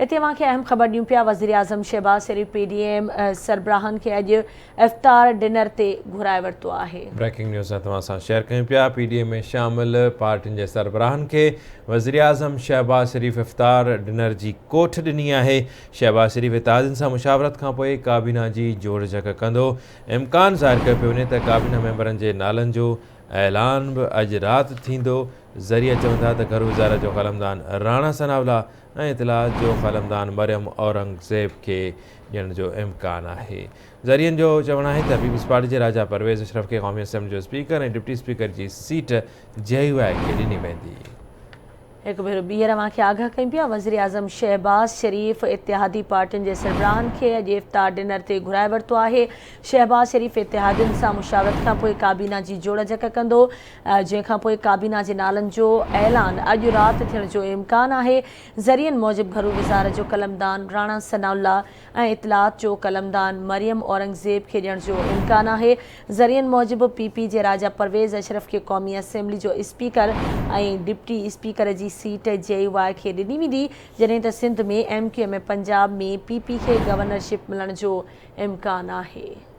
इतने वहाँ अहम ख़बर ॾियूं पिया। वज़ीर आज़म शहबाज शरीफ़ PDM सरबराहन के अॼु इफ्तार डिनर ते घुराए वरितो आहे। ब्रेकिंग न्यूज़ तव्हां सां शेयर कयूं पिया। PDM में शामिल पार्टियुनि जे सरबराहनि खे वज़ीर आज़म शहबाज शरीफ़ इफ्तार डिनर जी कोठ ॾिनी आहे। शहबाज शरीफ़ इत्तेहादियुनि सां मुशावरत खां पोइ काबीना जी जोड़जक कंदो। इम्कान ज़ाहिर कयो पियो वञे त काबीना मेंबरनि जे नालनि जो ऐलान बि अॼु राति थींदो। ज़रिया चवंदा त घर गुज़ार जो क़लमदान राणा सनावला ऐं इतलात जो क़लमदान मरियम औरंगज़ेब खे ॾियण जो इम्कान आहे। ज़रियनि जो चवणु आहे त पीपल्स पार्टी जे राजा परवेज़ अशरफ खे क़ौमी असेंबली जो स्पीकर ऐं डिप्टी स्पीकर जी सीट JUI खे ॾिनी वेंदी। एक भेरो ॿीहर वहाँ आगाह कयूं पिया। वज़ीर आज़म शहबाज शरीफ़ इत्तेहादी पार्टियुनि जे सरबराहनि खे अॼु इफ्तार डिनर ते घुराए वरितो आहे। शहबाज शरीफ़ इत्तेहादियुनि सां मुशावरत खां पोइ काबीना जी जोड़जक कंदो, जंहिंखां पोइ काबीना जे नालनि जो ऐलान अॼु राति थियण जो इम्कान आहे। ज़रियनि मूजिबि घर गुज़ार जो क़लमदान राणा सनाउल्ला ऐं इतलात जो क़लमदान मरियम औरंगज़ेब खे ॾियण जो इम्कान आहे। ज़रियनि मूजिबि PP जे राजा परवेज़ अशरफ खे क़ौमी असेंबली जो स्पीकर ऐं डिप्टी स्पीकर जी सीट JUI खे ॾिनी वेंदी, जॾहिं त सिंध में MQM ऐं पंजाब में PP खे गवर्नरशिप मिलण जो इम्कान आहे।